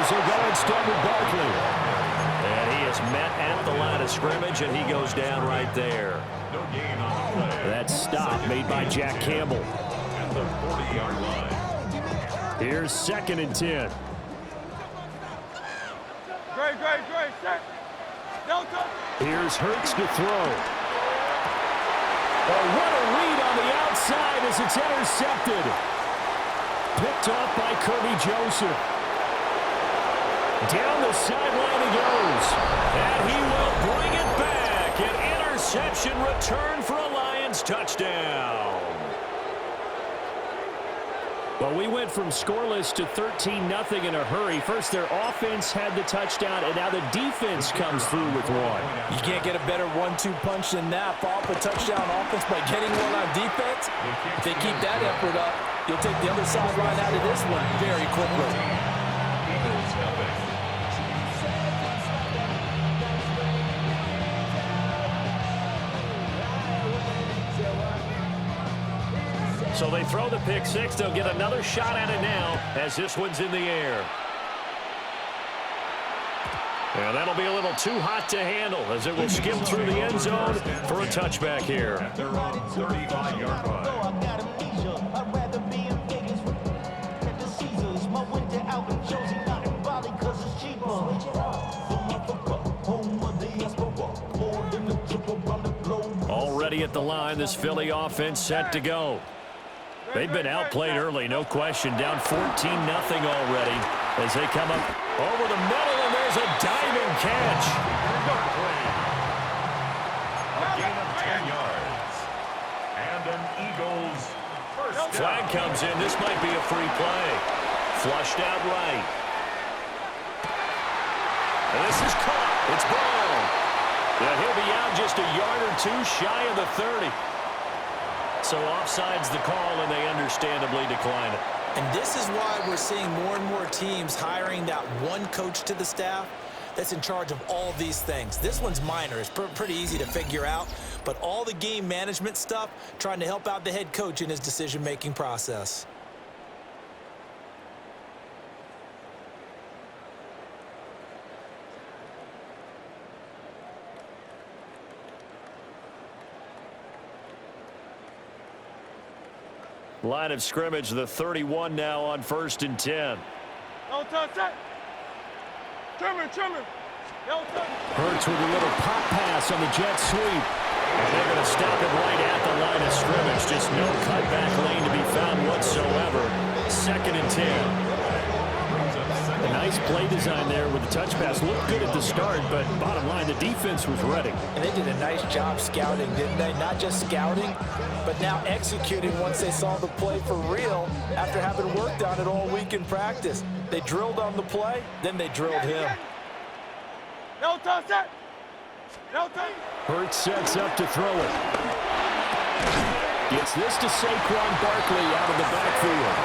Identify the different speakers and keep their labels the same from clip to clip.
Speaker 1: Eagles will go instead with Barkley.
Speaker 2: And he is met at the line of scrimmage, and he goes down right there.
Speaker 1: That stop made by Jack Campbell.
Speaker 3: At the 40-yard line.
Speaker 1: Here's 2nd and 10.
Speaker 4: Great. Set. Delta.
Speaker 1: Here's Hurts to throw. Oh, what a read on the outside as it's intercepted. Picked off by Kirby Joseph. Down the sideline he goes.
Speaker 2: And he will bring it back. An interception return for a Lions touchdown.
Speaker 1: Well, we went from scoreless to 13-0 in a hurry. First, their offense had the touchdown, and now the defense comes through with one.
Speaker 5: You can't get a better 1-2 punch than that. Follow up a touchdown offense by getting one on defense. If they keep that effort up, you'll take the other sideline out of this one very quickly.
Speaker 2: So they throw the pick six. They'll get another shot at it now as this one's in the air. And that'll be a little too hot to handle as it will skip through the end zone for a touchback here.
Speaker 3: At their own 35-yard line.
Speaker 2: Already at the line, this Philly offense set to go. They've been outplayed early, no question. Down 14-0 already as they come up over the middle, and there's a diving catch.
Speaker 3: A gain of 10 yards. And an Eagles first down.
Speaker 2: Flag comes in. This might be a free play. Flushed out right. And this is caught. It's ball. Yeah, he'll be out just a yard or two shy of the 30. So offside's the call, and they understandably decline it.
Speaker 5: And this is why we're seeing more and more teams hiring that one coach to the staff that's in charge of all these things. This one's minor. It's pretty easy to figure out. But all the game management stuff, trying to help out the head coach in his decision-making process.
Speaker 2: Line of scrimmage, the 31 now on 1st and 10.
Speaker 1: Hurts with a little pop pass on the jet sweep. And they're going to stop it right at the line of scrimmage. Just no cutback lane to be found whatsoever. 2nd and 10. A nice play design there with the touch pass. Looked good at the start, but bottom line, the defense was ready.
Speaker 5: And they did a nice job scouting, didn't they? Not just scouting, but now executing once they saw the play for real after having worked on it all week in practice. They drilled on the play, then they drilled him.
Speaker 1: Hurts sets up to throw it. Gets this to Saquon Barkley out of the backfield.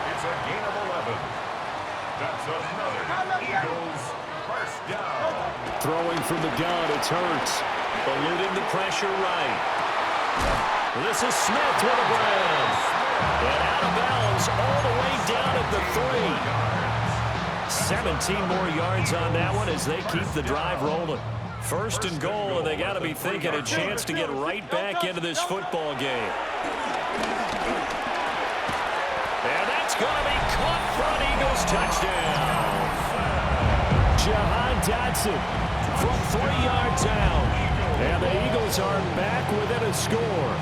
Speaker 3: It's a gain of 11. That's another Eagles first down.
Speaker 1: Throwing from the gun, it's Hurts.
Speaker 2: Eluding the pressure right. This is Smith with a grab. And out of bounds all the way down at the 3. 17 more yards on that one as they keep the drive rolling. 1st and goal, and they got to be thinking a chance to get right back into this football game. And that's going to be caught for an Eagles touchdown.
Speaker 1: Jahan Dotson from 3 yards out. And the Eagles are back within a score.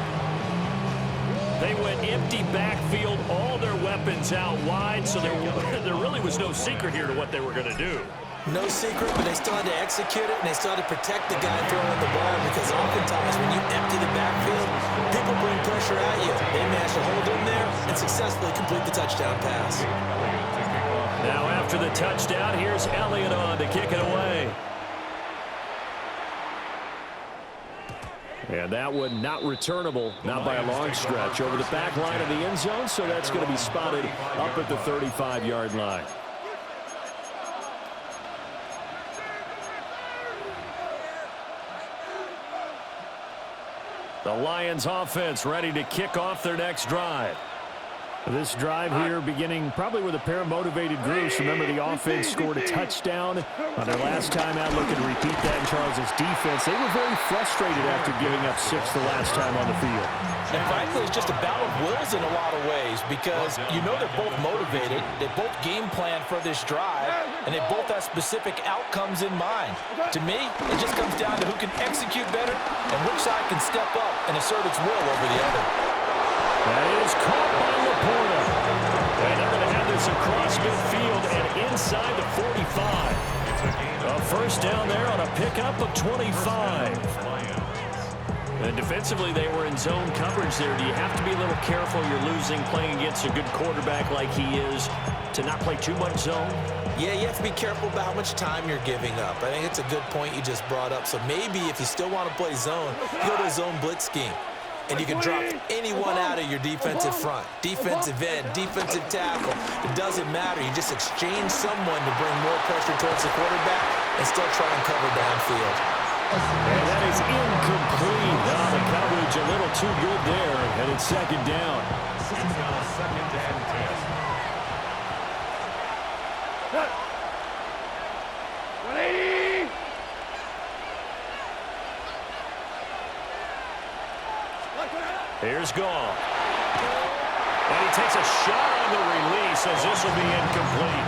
Speaker 2: They went empty backfield, all their weapons out wide, so there really was no secret here to what they were going to do.
Speaker 5: No secret, but they still had to execute it, and they still had to protect the guy throwing the ball, because oftentimes when you empty the backfield, people bring pressure at you. They managed to hold in there and successfully complete the touchdown pass.
Speaker 2: Now after the touchdown, here's Elliott on to kick it away.
Speaker 1: And that one not returnable, not by a long stretch, over the back line of the end zone, so that's going to be spotted up at the 35-yard line. The Lions offense ready to kick off their next drive. This drive here beginning probably with a pair of motivated groups. Remember, the offense scored a touchdown on their last time out, looking to repeat that in Charles' defense. They were very frustrated after giving up 6 the last time on the field.
Speaker 5: And frankly, it's just a battle of wills in a lot of ways because you know they're both motivated. They both game plan for this drive, and they both have specific outcomes in mind. To me, it just comes down to who can execute better and which side can step up and assert its will over the other.
Speaker 1: That is caught by Laporta. And they're going to have this across midfield and inside the 45. A first down there on a pickup of 25. And defensively, they were in zone coverage there. Do you have to be a little careful? You're losing playing against a good quarterback like he is to not play too much zone?
Speaker 5: Yeah, you have to be careful about how much time you're giving up. I think it's a good point you just brought up. So maybe if you still want to play zone, you go to a zone blitz scheme. And you can drop anyone out of your defensive front. Defensive end, defensive tackle. It doesn't matter. You just exchange someone to bring more pressure towards the quarterback and still try and cover downfield.
Speaker 1: And that is incomplete. Now the coverage a little too good there. And it's second down.
Speaker 3: It's now second and 10.
Speaker 1: Here's Goff. And he takes a shot on the release as this will be incomplete.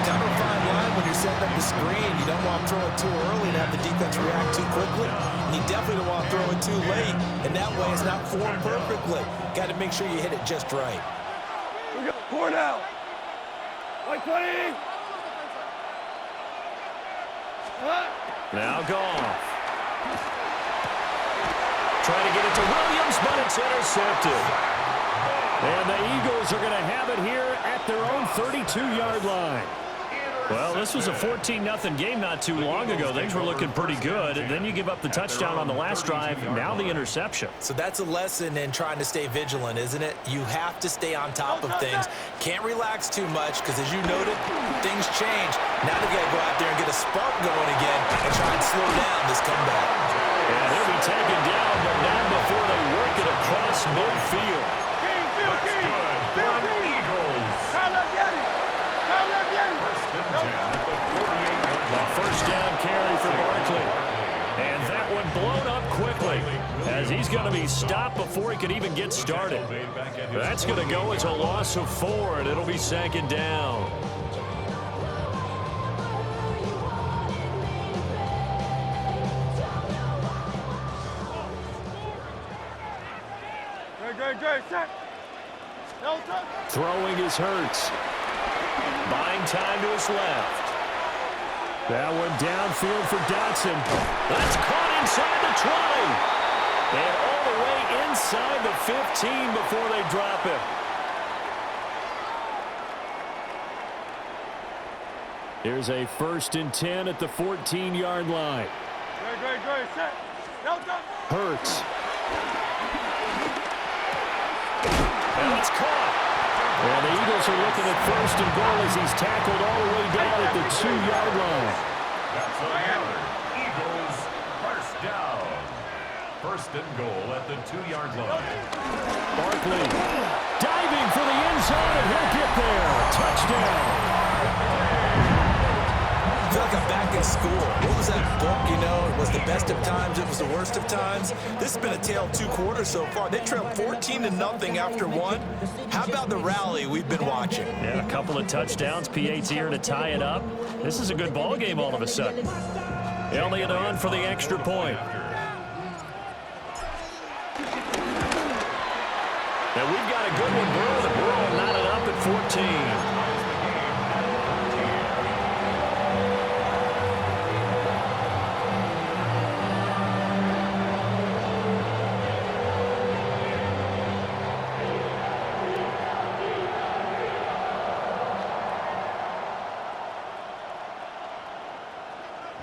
Speaker 5: Kind of a fine line when you're setting up the screen. You don't want to throw it too early and have the defense react too quickly. And you definitely don't want to throw it too late. And that way it's not formed perfectly. Got to make sure you hit it just right.
Speaker 4: We got 4 now. 120.
Speaker 1: Now Goff. Trying to get it to Williams, but it's intercepted. And the Eagles are going to have it here at their own 32-yard line. Well, this was a 14-0 game not too long ago. Things were looking pretty good. And then you give up the touchdown on the last drive, now the interception.
Speaker 5: So that's a lesson in trying to stay vigilant, isn't it? You have to stay on top of things. Can't relax too much because, as you noted, things change. Now they've got to go out there and get a spark going again and try and slow down this comeback.
Speaker 1: And he'll be taken down, but not before they work it across midfield. The first down carry for Barkley. And that one blown up quickly as he's going to be stopped before he could even get started. That's going to go as a loss of 4, and it'll be second down.
Speaker 4: Great, set.
Speaker 1: Throwing is Hurts. Buying time to his left. That one downfield for Dotson. That's caught inside the 20. And all the way inside the 15 before they drop him. Here's a 1st and 10 at the 14-yard line.
Speaker 4: Great, set.
Speaker 1: Hurts. And it's caught. And the Eagles are looking at 1st and goal as he's tackled all the way down at the 2-yard line.
Speaker 3: That's another Eagles first down. 1st and goal at the 2-yard line.
Speaker 1: Barkley diving for the end zone, and he'll get there. Touchdown.
Speaker 5: I feel like I'm back in school. What was that book, you know? It was the best of times. It was the worst of times. This has been a tale of 2 quarters so far. They trailed 14-0 after 1. How about the rally we've been watching?
Speaker 1: Yeah, a couple of touchdowns. PAT here to tie it up. This is a good ball game all of a sudden. Elliott on for the extra point. And we've got a good one, Burrow. Burrow knotted up at 14.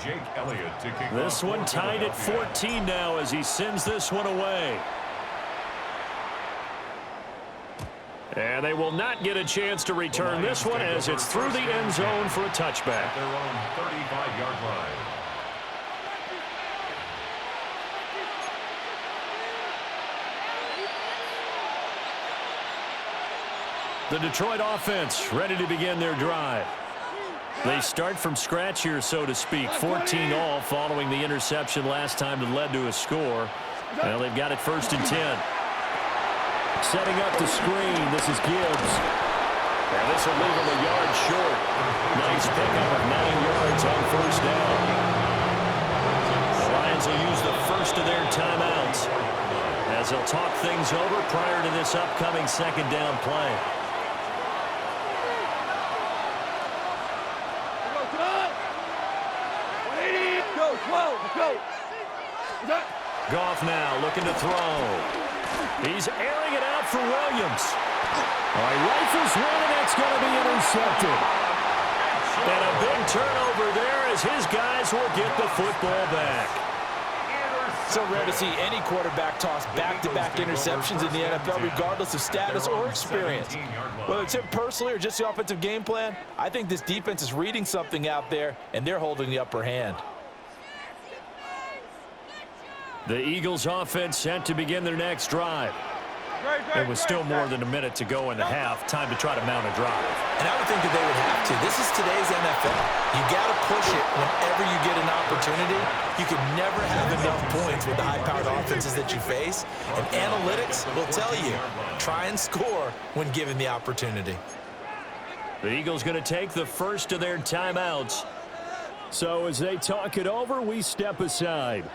Speaker 3: Jake Elliott to kick
Speaker 1: This
Speaker 3: off
Speaker 1: one tied at 14 now as he sends this one away. And they will not get a chance to return this one as it's through the end zone for a touchback.
Speaker 3: At their own 35-yard line.
Speaker 2: The Detroit offense ready to begin their drive. They start from scratch here, so to speak. 14-all following the interception last time that led to a score. Well, they've got it 1st and 10. Setting up the screen. This is Gibbs. And this will leave him a yard short. Nice pickup of 9 yards on 1st down. The Lions will use the first of their timeouts as they'll talk things over prior to this upcoming 2nd down play. Goff now looking to throw. He's airing it out for Williams. All right, rifles one, and that's going to be intercepted. And a big turnover there as his guys will get the football back.
Speaker 5: So rare to see any quarterback toss back-to-back interceptions in the NFL, regardless of status or experience. Whether it's him personally or just the offensive game plan, I think this defense is reading something out there, and they're holding the upper hand.
Speaker 2: The Eagles offense set to begin their next drive. It was still more than a minute to go in the half. Time to try to mount a drive.
Speaker 5: And I would think that they would have to. This is today's NFL. You got to push it whenever you get an opportunity. You can never have enough points with the high-powered offenses that you face. And analytics will tell you, try and score when given the opportunity.
Speaker 2: The Eagles going to take the first of their timeouts.
Speaker 1: So as they talk it over, we step aside.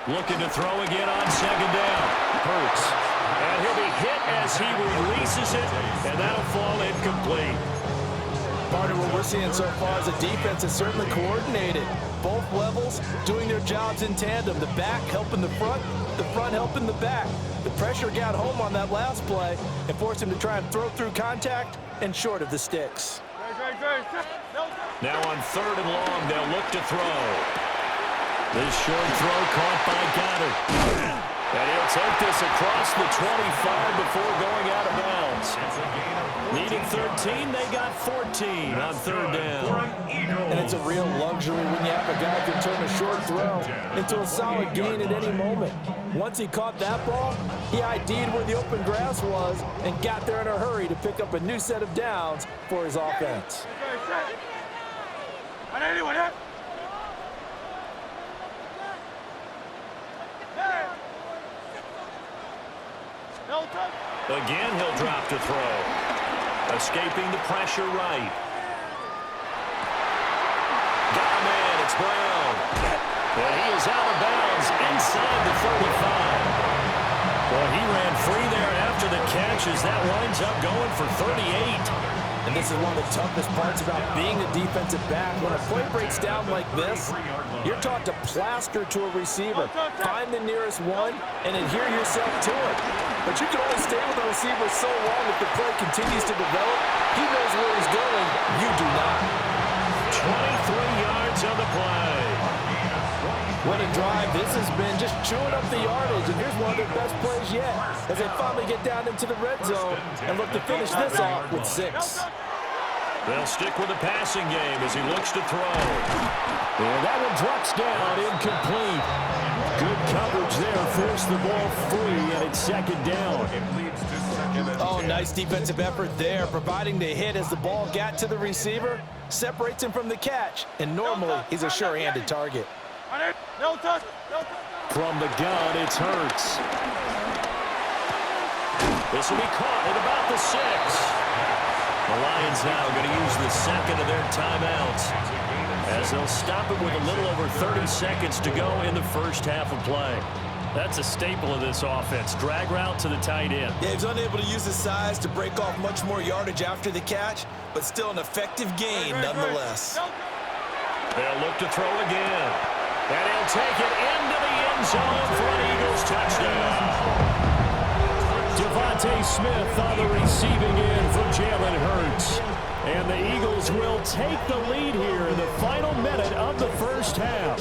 Speaker 2: Looking to throw again on 2nd down. Hurts. And he'll be hit as he releases it, and that'll fall incomplete.
Speaker 5: Partner, what we're seeing so far is a defense that's certainly coordinated. Both levels doing their jobs in tandem. The back helping the front helping the back. The pressure got home on that last play and forced him to try and throw through contact and short of the sticks.
Speaker 2: Now on 3rd and long, they'll look to throw. This short throw caught by Goddard. And he'll take this across the 25 before going out of bounds. Needing 13, they got 14 on 3rd down.
Speaker 5: And it's a real luxury when you have a guy who can turn a short throw into a solid gain at any moment. Once he caught that ball, he ID'd where the open grass was and got there in a hurry to pick up a new set of downs for his offense.
Speaker 2: Again, he'll drop to throw. Escaping the pressure right. Got a man, it's Brown. And he is out of bounds inside the 35. Well, he ran free there after the catch as that winds up going for 38.
Speaker 5: And this is one of the toughest parts about being a defensive back. When a play breaks down like this, you're taught to plaster to a receiver. Find the nearest one and adhere yourself to it. But you can only stay with the receiver so long if the play continues to develop. He knows where he's going. You do not.
Speaker 2: 23 yards on the play.
Speaker 5: What a drive. This has been just chewing up the yardage. And here's one of their best plays yet as they finally get down into the red zone and look to finish this off with 6.
Speaker 2: They'll stick with the passing game as he looks to throw.
Speaker 1: And that one drops down, incomplete. Good coverage there, forced the ball free, and it's 2nd down.
Speaker 5: Oh, nice defensive effort there, providing the hit as the ball got to the receiver, separates him from the catch, and normally he's a sure-handed target.
Speaker 1: From the gun, it's Hurts.
Speaker 2: This will be caught at about the 6. The Lions now going to use the 2nd of their timeouts as they'll stop it with a little over 30 seconds to go in the first half of play. That's a staple of this offense. Drag route to the tight end.
Speaker 5: Yeah, he's unable to use his size to break off much more yardage after the catch, but still an effective gain nonetheless.
Speaker 2: They'll look to throw again. And he'll take it into the end zone for an Eagles touchdown.
Speaker 1: Devontae Smith on the receiving end for Jalen Hurts. And the Eagles will take the lead here in the final minute of the first half.